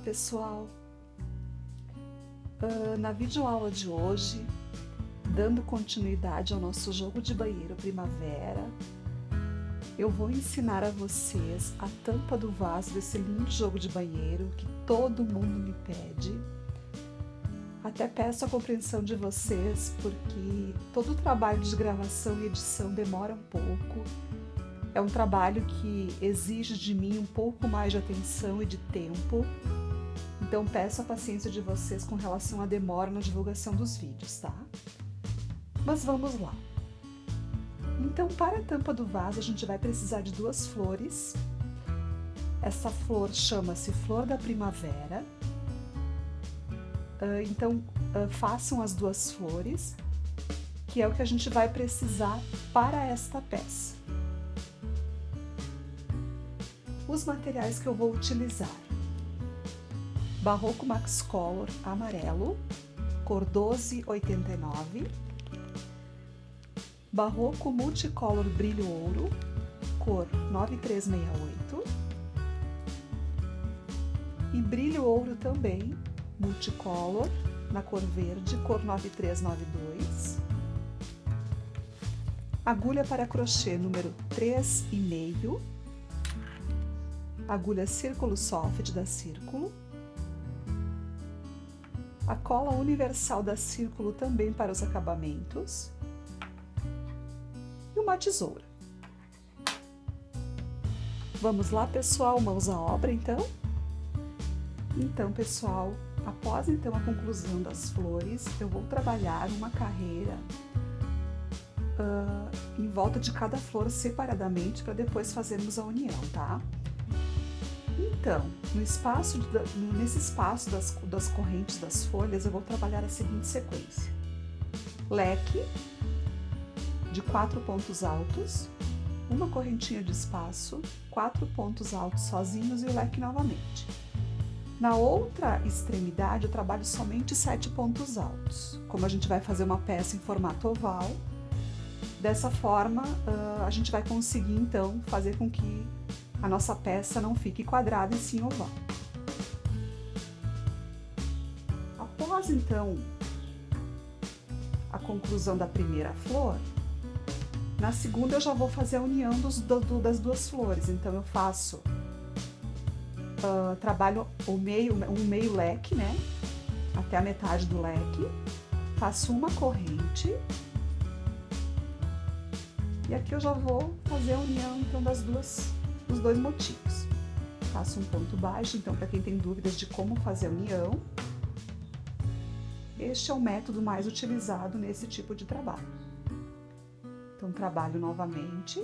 pessoal! Na videoaula de hoje, dando continuidade ao nosso jogo de banheiro primavera, eu vou ensinar a vocês a tampa do vaso desse lindo jogo de banheiro que todo mundo me pede. Até peço a compreensão de vocês, porque todo o trabalho de gravação e edição demora um pouco. É um trabalho que exige de mim um pouco mais de atenção e de tempo. Então peço a paciência de vocês com relação à demora na divulgação dos vídeos, tá? Mas vamos lá. Então, para a tampa do vaso, a gente vai precisar de duas flores. Essa flor chama-se Flor da Primavera. Então, façam as duas flores, que é o que a gente vai precisar para esta peça. Os materiais que eu vou utilizar: Barroco Max Color amarelo, cor 1289, Barroco Multicolor Brilho Ouro, cor 9368, e Brilho Ouro também, Multicolor, na cor verde, cor 9392, agulha para crochê número 3,5, agulha Círculo Soft da Círculo, a cola universal da Círculo também para os acabamentos e uma tesoura. Vamos lá, pessoal, mãos à obra, então? Então, pessoal, após então a conclusão das flores, eu vou trabalhar uma carreira em volta de cada flor separadamente para depois fazermos a união, tá? Então, nesse espaço das correntes das folhas, eu vou trabalhar a seguinte sequência: leque de 4 pontos altos, uma correntinha de espaço, 4 pontos altos sozinhos e o leque novamente. Na outra extremidade, eu trabalho somente 7 pontos altos. Como a gente vai fazer uma peça em formato oval, dessa forma a gente vai conseguir então fazer com que a nossa peça não fique quadrada e sim oval. Após então a conclusão da primeira flor, na segunda eu já vou fazer a união das duas flores. Então eu faço trabalho um meio leque, né, até a metade do leque, faço uma corrente e aqui eu já vou fazer a união então dos dois motivos. Faço um ponto baixo, então, para quem tem dúvidas de como fazer a união, este é o método mais utilizado nesse tipo de trabalho. Então, trabalho novamente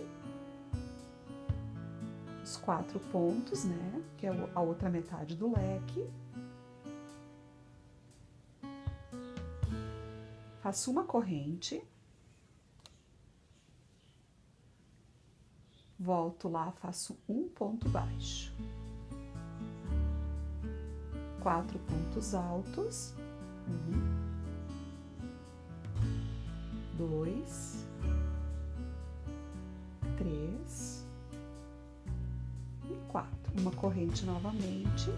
os 4 pontos, né, que é a outra metade do leque. Faço uma corrente. Volto lá, faço um ponto baixo, 4 pontos altos, 1, 2, 3 e 4. Uma corrente novamente,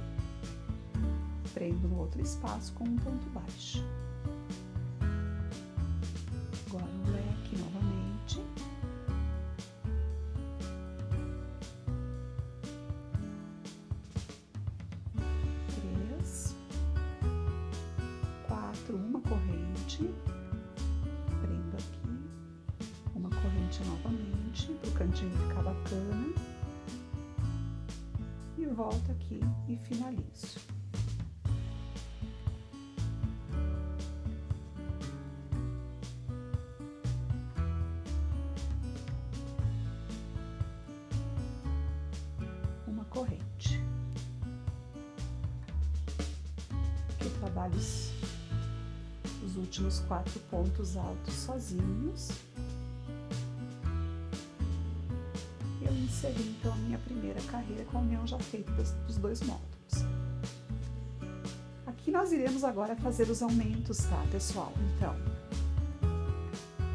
prendo no outro espaço com um ponto baixo. Agora o leque novamente. Uma corrente, prendo aqui, uma corrente novamente, para o cantinho ficar bacana, e volto aqui e finalizo. Uma corrente. Aqui trabalho os últimos 4 pontos altos sozinhos. Eu encerrei então a minha primeira carreira com a união já feita dos dois módulos. Aqui nós iremos agora fazer os aumentos, tá, pessoal? Então,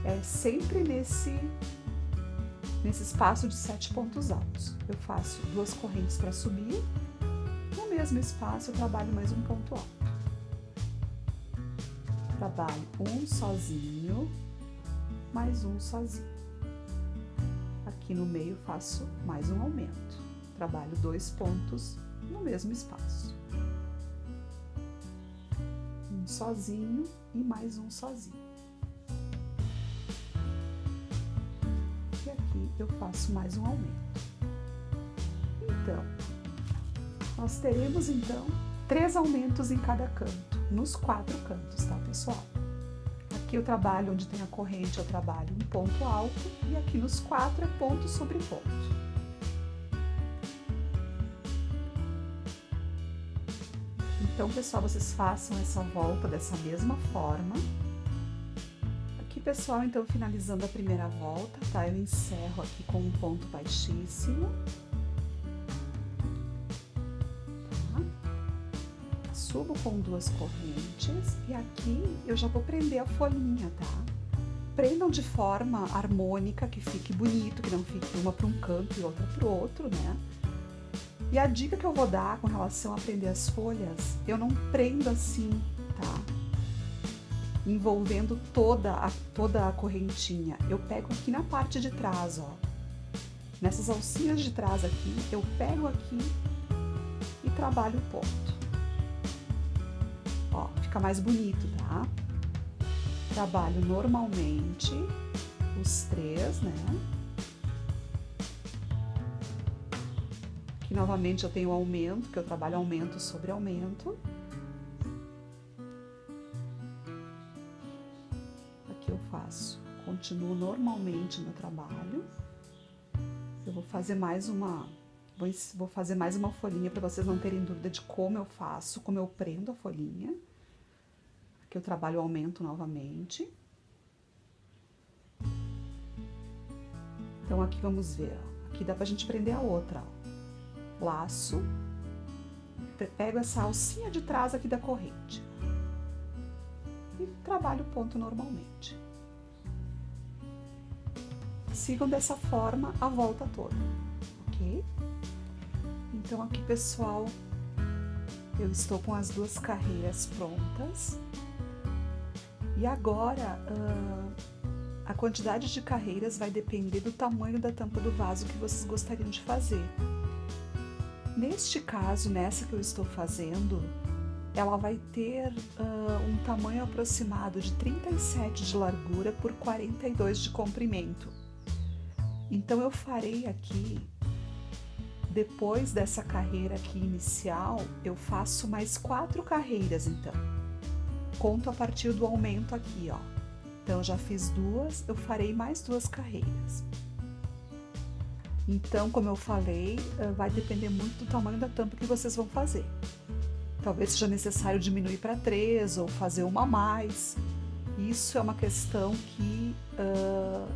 é sempre nesse espaço de 7 pontos altos. Eu faço 2 correntes para subir, mesmo espaço eu trabalho mais um ponto alto. Trabalho um sozinho, mais um sozinho. Aqui no meio faço mais um aumento. Trabalho 2 pontos no mesmo espaço. Um sozinho e mais um sozinho. E aqui eu faço mais um aumento. Então, nós teremos então 3 aumentos em cada canto, nos 4 cantos, tá, pessoal? Aqui eu trabalho onde tem a corrente, eu trabalho um ponto alto, e aqui nos 4 é ponto sobre ponto. Então, pessoal, vocês façam essa volta dessa mesma forma. Aqui, pessoal, então, finalizando a primeira volta, tá? Eu encerro aqui com um ponto baixíssimo. Subo com 2 correntes e aqui eu já vou prender a folhinha, tá? Prendam de forma harmônica, que fique bonito, que não fique uma para um canto e outra para o outro, né? E a dica que eu vou dar com relação a prender as folhas, eu não prendo assim, tá? Envolvendo toda a correntinha. Eu pego aqui na parte de trás, ó. Nessas alcinhas de trás aqui, eu pego aqui e trabalho o ponto. Ó, fica mais bonito, tá? Trabalho normalmente os 3, né? Aqui novamente eu tenho aumento, que eu trabalho aumento sobre aumento. Aqui eu faço, continuo normalmente no trabalho. Eu vou fazer mais uma, vou fazer mais uma folhinha para vocês não terem dúvida de como eu faço, como eu prendo a folhinha. Aqui eu trabalho o aumento novamente. Então aqui vamos ver, ó. Aqui dá pra gente prender a outra, ó. Laço, pego essa alcinha de trás aqui da corrente e trabalho o ponto normalmente. Sigam dessa forma a volta toda, ok? Então aqui, pessoal, eu estou com as 2 carreiras prontas e agora a quantidade de carreiras vai depender do tamanho da tampa do vaso que vocês gostariam de fazer. Neste caso, nessa que eu estou fazendo, ela vai ter um tamanho aproximado de 37 de largura por 42 de comprimento. Então, eu farei aqui, depois dessa carreira aqui inicial, eu faço mais 4 carreiras, então. Conto a partir do aumento aqui, ó. Então, eu já fiz 2, eu farei mais 2 carreiras. Então, como eu falei, vai depender muito do tamanho da tampa que vocês vão fazer. Talvez seja necessário diminuir para 3 ou fazer uma a mais. Isso é uma questão que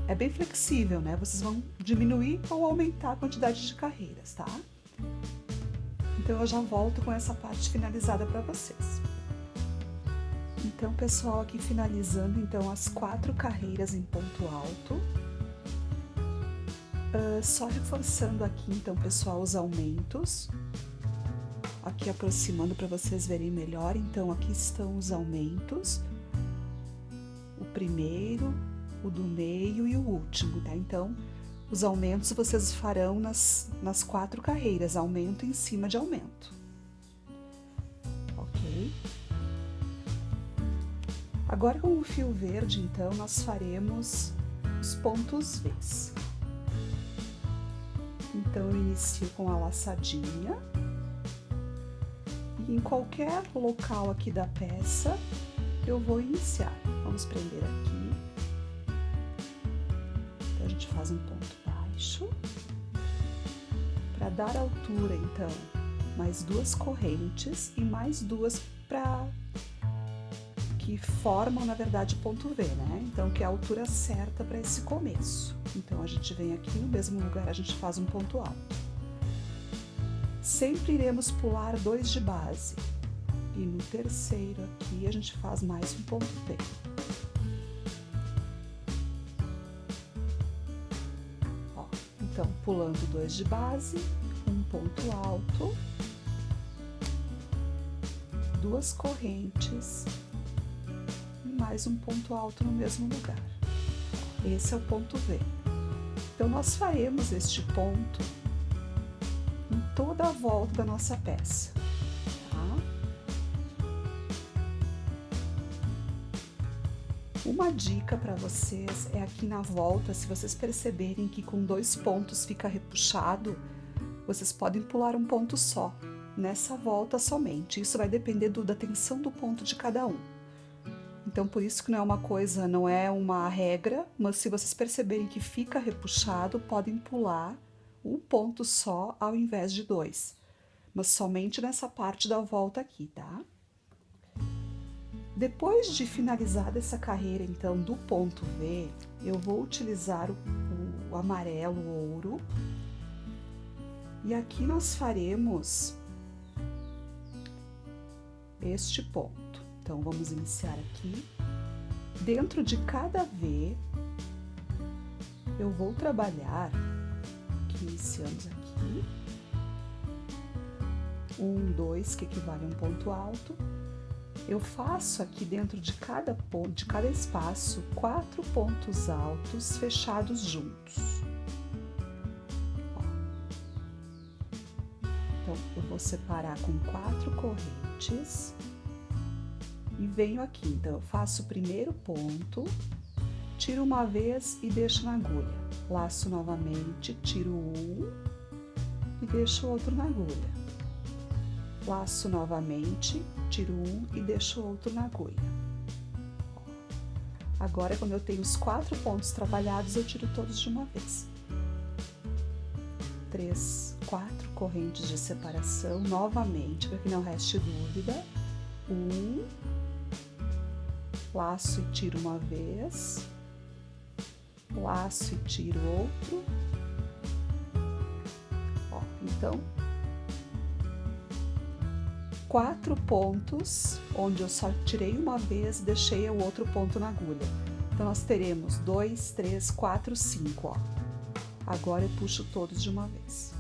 é bem flexível, né? Vocês vão diminuir ou aumentar a quantidade de carreiras, tá? Então, eu já volto com essa parte finalizada para vocês. Então, pessoal, aqui finalizando então as 4 carreiras em ponto alto. Só reforçando aqui, então, pessoal, os aumentos. Aqui aproximando para vocês verem melhor. Então, aqui estão os aumentos. O primeiro, o do meio e o último, tá? Então, os aumentos vocês farão nas 4 carreiras, aumento em cima de aumento. Ok? Agora, com o fio verde, então, nós faremos os pontos Vs. Então, eu inicio com a laçadinha e em qualquer local aqui da peça eu vou iniciar. Vamos prender aqui. Então, a gente faz um ponto baixo. Para dar altura, então, mais 2 correntes e mais 2 que formam, na verdade, ponto V, né? Então, que é a altura certa para esse começo. Então, a gente vem aqui no mesmo lugar, a gente faz um ponto alto. Sempre iremos pular 2 de base. E no terceiro aqui, a gente faz mais um ponto V. Ó, então, pulando 2 de base, um ponto alto, 2 correntes e mais um ponto alto no mesmo lugar. Esse é o ponto V. Então, nós faremos este ponto em toda a volta da nossa peça, tá? Uma dica para vocês é aqui na volta, se vocês perceberem que com 2 pontos fica repuxado, vocês podem pular um ponto só, nessa volta somente. Isso vai depender da tensão do ponto de cada um. Então, por isso que não é uma regra, mas se vocês perceberem que fica repuxado, podem pular um ponto só ao invés de 2, mas somente nessa parte da volta aqui, tá? Depois de finalizada essa carreira, então, do ponto V, eu vou utilizar o amarelo ouro e aqui nós faremos este ponto. Então, vamos iniciar aqui. Dentro de cada V, eu vou trabalhar, aqui iniciamos aqui, 1, 2, que equivale a um ponto alto. Eu faço aqui dentro de cada ponto, de cada espaço, 4 pontos altos fechados juntos. Ó. Então, eu vou separar com 4 correntes. E venho aqui, então eu faço o primeiro ponto, tiro uma vez e deixo na agulha. Laço novamente, tiro um e deixo outro na agulha. Laço novamente, tiro um e deixo outro na agulha. Agora, quando eu tenho os 4 pontos trabalhados, eu tiro todos de uma vez. 4 correntes de separação, novamente, para que não reste dúvida. 1, laço e tiro uma vez, laço e tiro outro. Ó, então, 4 pontos, onde eu só tirei uma vez, deixei o outro ponto na agulha. Então, nós teremos 2, 3, 4, 5, ó. Agora eu puxo todos de uma vez.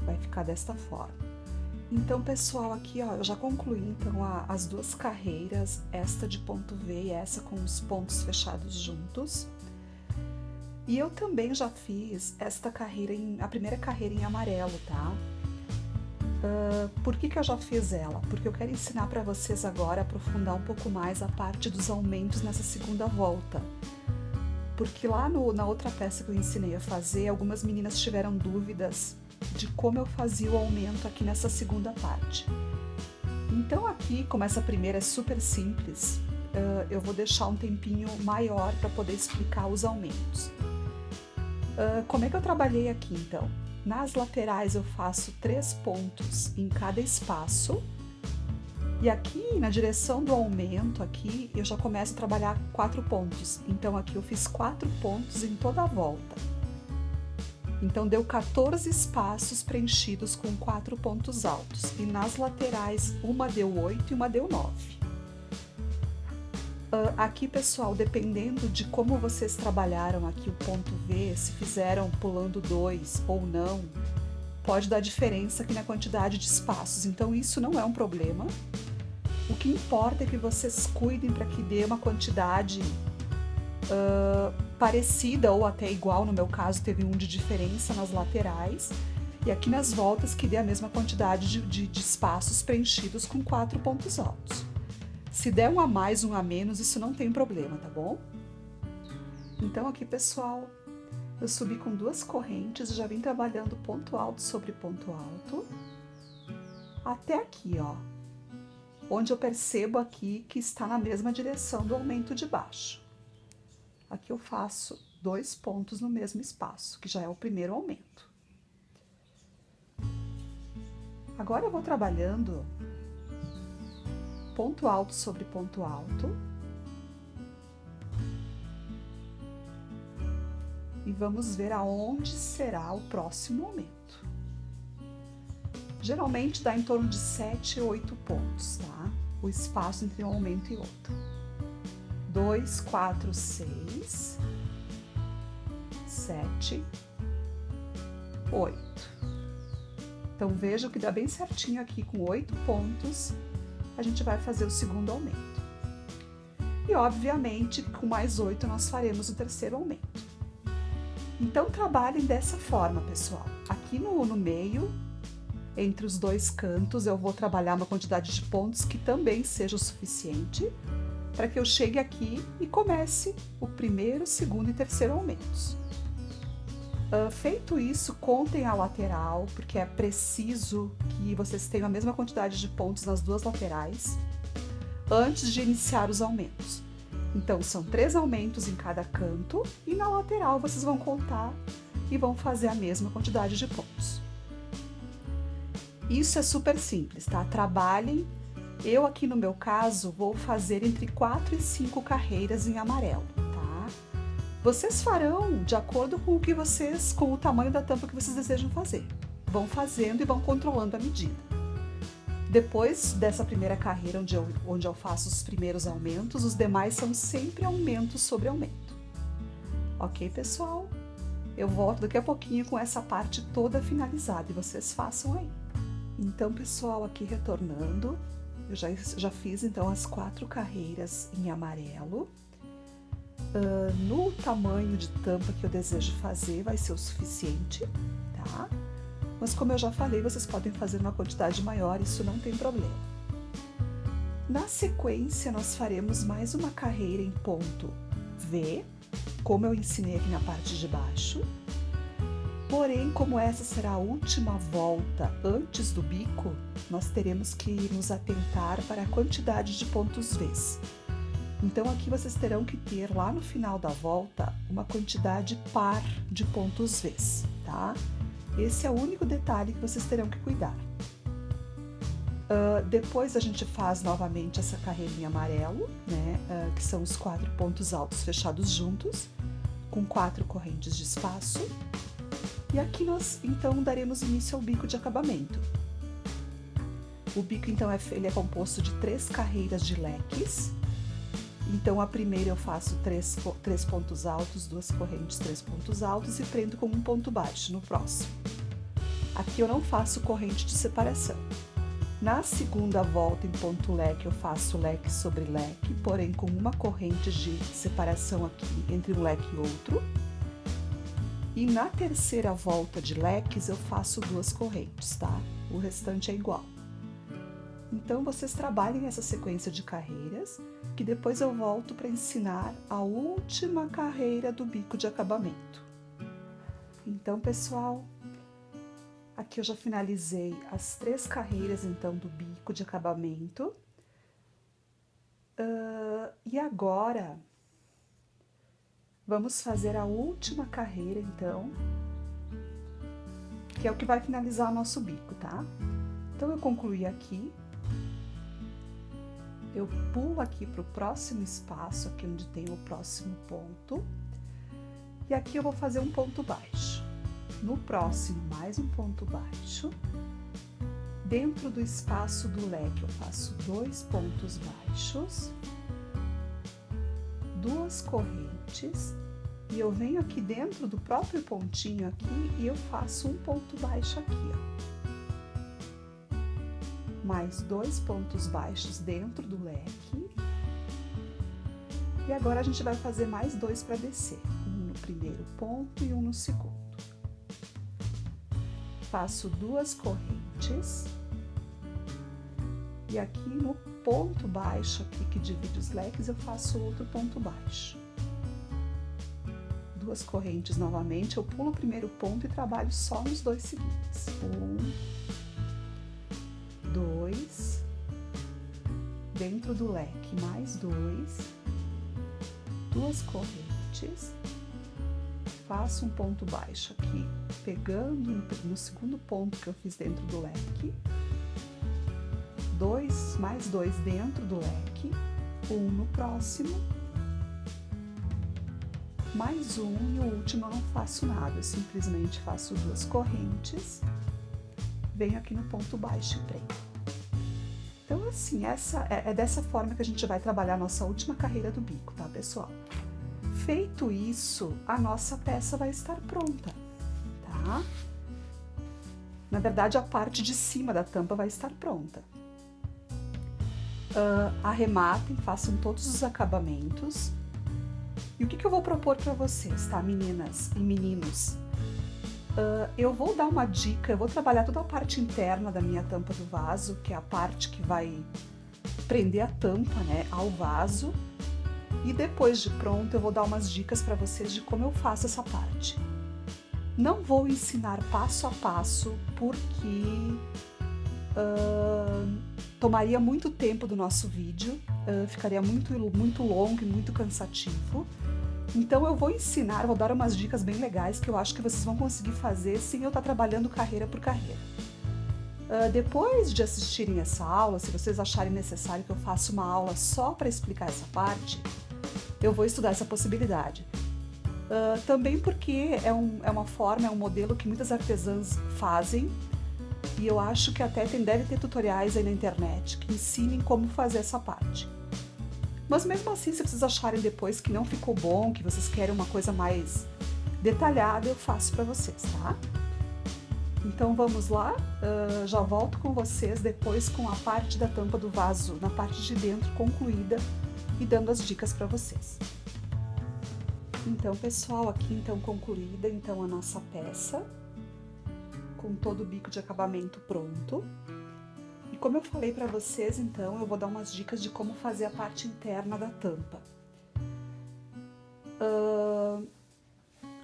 Vai ficar desta forma. Então, pessoal, aqui, ó, eu já concluí, então, as 2 carreiras, esta de ponto V e essa com os pontos fechados juntos. E eu também já fiz esta carreira, a primeira carreira em amarelo, tá? Por que eu já fiz ela? Porque eu quero ensinar para vocês agora, aprofundar um pouco mais a parte dos aumentos nessa segunda volta. Porque lá na outra peça que eu ensinei a fazer, algumas meninas tiveram dúvidas de como eu fazia o aumento aqui nessa segunda parte. Então aqui, como essa primeira é super simples, eu vou deixar um tempinho maior para poder explicar os aumentos. Como é que eu trabalhei aqui então? Nas laterais eu faço 3 pontos em cada espaço e aqui na direção do aumento aqui eu já começo a trabalhar 4 pontos. Então aqui eu fiz 4 pontos em toda a volta. Então, deu 14 espaços preenchidos com 4 pontos altos. E nas laterais, uma deu 8 e uma deu 9. Aqui, pessoal, dependendo de como vocês trabalharam aqui o ponto V, se fizeram pulando 2 ou não, pode dar diferença aqui na quantidade de espaços. Então, isso não é um problema. O que importa é que vocês cuidem para que dê uma quantidade parecida ou até igual, no meu caso teve um de diferença nas laterais, e aqui nas voltas que dê a mesma quantidade de espaços preenchidos com 4 pontos altos. Se der um a mais, um a menos, isso não tem problema, tá bom? Então aqui, pessoal, eu subi com 2 correntes e já vim trabalhando ponto alto sobre ponto alto, até aqui, ó, onde eu percebo aqui que está na mesma direção do aumento de baixo. Aqui eu faço 2 pontos no mesmo espaço, que já é o primeiro aumento. Agora eu vou trabalhando ponto alto sobre ponto alto. E vamos ver aonde será o próximo aumento. Geralmente dá em torno de 7 ou 8 pontos, tá? O espaço entre um aumento e outro. 2, 4, 6, 7, 8. Então, vejam que dá bem certinho aqui com 8 pontos a gente vai fazer o segundo aumento. E, obviamente, com mais 8 nós faremos o terceiro aumento. Então, trabalhem dessa forma, pessoal. Aqui no meio, entre os dois cantos, eu vou trabalhar uma quantidade de pontos que também seja o suficiente para que eu chegue aqui e comece o primeiro, segundo e terceiro aumentos. Feito isso, contem a lateral, porque é preciso que vocês tenham a mesma quantidade de pontos nas duas laterais antes de iniciar os aumentos. Então, são 3 aumentos em cada canto e na lateral vocês vão contar e vão fazer a mesma quantidade de pontos. Isso é super simples, tá? Trabalhem. Eu aqui no meu caso vou fazer entre 4 e 5 carreiras em amarelo, tá? Vocês farão de acordo com com o tamanho da tampa que vocês desejam fazer. Vão fazendo e vão controlando a medida. Depois dessa primeira carreira onde eu faço os primeiros aumentos, os demais são sempre aumento sobre aumento. Ok, pessoal? Eu volto daqui a pouquinho com essa parte toda finalizada e vocês façam aí. Então, pessoal, aqui retornando, eu já fiz então as 4 carreiras em amarelo. No tamanho de tampa que eu desejo fazer vai ser o suficiente, tá? Mas como eu já falei, vocês podem fazer uma quantidade maior, isso não tem problema. Na sequência, nós faremos mais uma carreira em ponto V, como eu ensinei aqui na parte de baixo. Porém, como essa será a última volta antes do bico, nós teremos que nos atentar para a quantidade de pontos Vs. Então, aqui vocês terão que ter lá no final da volta uma quantidade par de pontos Vs, tá? Esse é o único detalhe que vocês terão que cuidar. Depois a gente faz novamente essa carreira em amarelo, né? Que são os 4 pontos altos fechados juntos, com 4 correntes de espaço. E aqui nós, então, daremos início ao bico de acabamento. O bico, então, ele é composto de 3 carreiras de leques. Então, a primeira eu faço 3 pontos altos, 2 correntes, 3 pontos altos e prendo com um ponto baixo no próximo. Aqui eu não faço corrente de separação. Na segunda volta em ponto leque, eu faço leque sobre leque, porém com uma corrente de separação aqui entre um leque e outro. E na terceira volta de leques, eu faço 2 correntes, tá? O restante é igual. Então, vocês trabalhem essa sequência de carreiras, que depois eu volto para ensinar a última carreira do bico de acabamento. Então, pessoal, aqui eu já finalizei as 3 carreiras, então, do bico de acabamento. E agora, vamos fazer a última carreira, então, que é o que vai finalizar o nosso bico, tá? Então, eu concluí aqui. Eu pulo aqui para o próximo espaço, aqui onde tem o próximo ponto. E aqui eu vou fazer um ponto baixo. No próximo, mais um ponto baixo. Dentro do espaço do leque, eu faço 2 pontos baixos, 2 correntes. E eu venho aqui dentro do próprio pontinho aqui e eu faço um ponto baixo aqui, ó. Mais 2 pontos baixos dentro do leque. E agora a gente vai fazer mais 2 para descer. Um no primeiro ponto e um no segundo. Faço 2 correntes. E aqui no ponto baixo, aqui que divide os leques, eu faço outro ponto baixo. 2 correntes novamente, eu pulo o primeiro ponto e trabalho só nos 2 seguintes. 1, 2, dentro do leque, mais 2, 2 correntes, faço um ponto baixo aqui, pegando no segundo ponto que eu fiz dentro do leque, mais 2 dentro do leque, 1 no próximo, mais 1 e o último eu não faço nada, eu simplesmente faço 2 correntes, venho aqui no ponto baixo e prendo. Então, assim, é dessa forma que a gente vai trabalhar a nossa última carreira do bico, tá, pessoal? Feito isso, a nossa peça vai estar pronta, tá? Na verdade, a parte de cima da tampa vai estar pronta. arrematem, façam todos os acabamentos. E o que eu vou propor para vocês, tá, meninas e meninos? Eu vou dar uma dica, eu vou trabalhar toda a parte interna da minha tampa do vaso, que é a parte que vai prender a tampa, né, ao vaso. E depois de pronto, eu vou dar umas dicas para vocês de como eu faço essa parte. Não vou ensinar passo a passo, porque tomaria muito tempo do nosso vídeo, ficaria muito longo e muito cansativo. Então eu vou ensinar, vou dar umas dicas bem legais que eu acho que vocês vão conseguir fazer sem eu estar trabalhando carreira por carreira. Depois de assistirem essa aula, se vocês acharem necessário que eu faça uma aula só para explicar essa parte, eu vou estudar essa possibilidade. Também porque é uma forma, é um modelo que muitas artesãs fazem, e eu acho que até deve ter tutoriais aí na internet que ensinem como fazer essa parte. Mas mesmo assim, se vocês acharem depois que não ficou bom, que vocês querem uma coisa mais detalhada, eu faço para vocês, tá? Então vamos lá, já volto com vocês depois com a parte da tampa do vaso, na parte de dentro concluída e dando as dicas para vocês. Então pessoal, aqui então concluída então a nossa peça, com todo o bico de acabamento pronto. E como eu falei para vocês, então, eu vou dar umas dicas de como fazer a parte interna da tampa.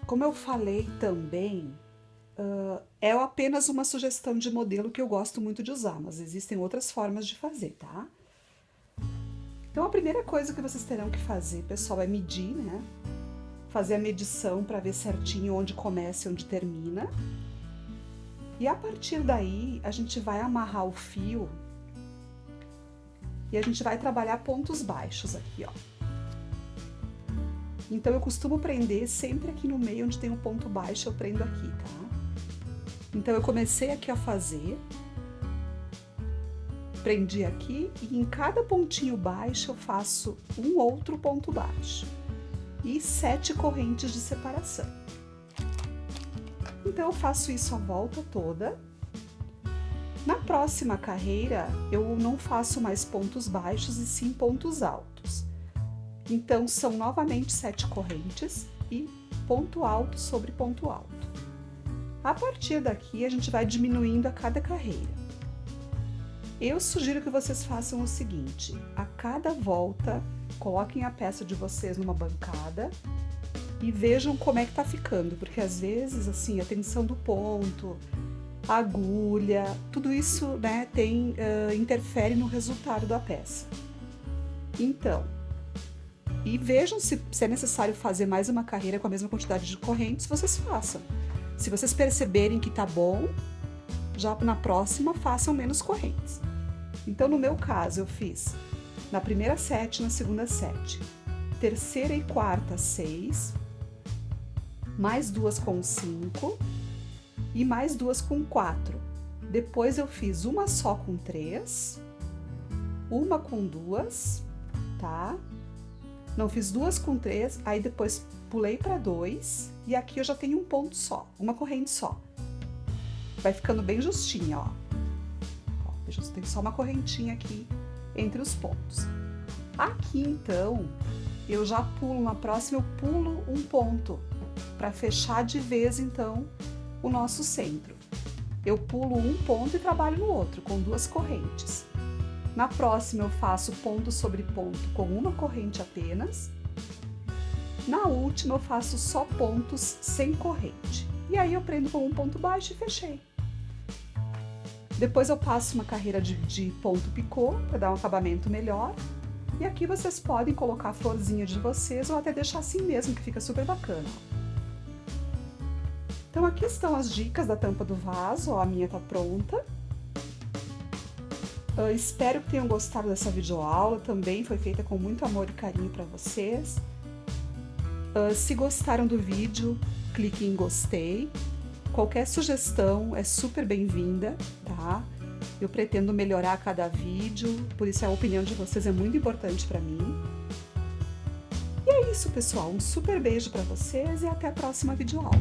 Como eu falei também, é apenas uma sugestão de modelo que eu gosto muito de usar, mas existem outras formas de fazer, tá? Então, a primeira coisa que vocês terão que fazer, pessoal, é medir, né? Fazer a medição para ver certinho onde começa e onde termina. E a partir daí, a gente vai amarrar o fio e a gente vai trabalhar pontos baixos aqui, ó. Então, eu costumo prender sempre aqui no meio, onde tem um ponto baixo, eu prendo aqui, tá? Então, eu comecei aqui a fazer, prendi aqui e em cada pontinho baixo eu faço um outro ponto baixo e 7 correntes de separação. Então, eu faço isso a volta toda. Na próxima carreira, eu não faço mais pontos baixos e sim pontos altos. Então, são novamente 7 correntes e ponto alto sobre ponto alto. A partir daqui, a gente vai diminuindo a cada carreira. Eu sugiro que vocês façam o seguinte: a cada volta, coloquem a peça de vocês numa bancada e vejam como é que tá ficando, porque às vezes, assim, a tensão do ponto, a agulha, tudo isso, né, interfere no resultado da peça. Então, e vejam se é necessário fazer mais uma carreira com a mesma quantidade de correntes, vocês façam. Se vocês perceberem que tá bom, já na próxima façam menos correntes. Então, no meu caso, eu fiz na primeira 7, na segunda 7, terceira e quarta 6, mais 2 com 5 e mais 2 com 4. Depois eu fiz uma só com 3, uma com 2, tá? Não, fiz 2 com 3, aí depois pulei para 2 e aqui eu já tenho um ponto só, uma corrente só. Vai ficando bem justinha, ó. Veja, tem só uma correntinha aqui entre os pontos. Aqui, então, eu já pulo, na próxima eu pulo um ponto para fechar de vez, então, o nosso centro. Eu pulo um ponto e trabalho no outro, com 2 correntes. Na próxima eu faço ponto sobre ponto com uma corrente apenas. Na última eu faço só pontos sem corrente. E aí eu prendo com um ponto baixo e fechei. Depois eu passo uma carreira de ponto picô para dar um acabamento melhor. E aqui vocês podem colocar a florzinha de vocês ou até deixar assim mesmo, que fica super bacana. Então aqui estão as dicas da tampa do vaso, ó, a minha tá pronta. Espero que tenham gostado dessa videoaula, também foi feita com muito amor e carinho para vocês. Se gostaram do vídeo, clique em gostei. Qualquer sugestão é super bem-vinda, tá? Eu pretendo melhorar a cada vídeo, por isso a opinião de vocês é muito importante para mim. E é isso, pessoal. Um super beijo para vocês e até a próxima videoaula.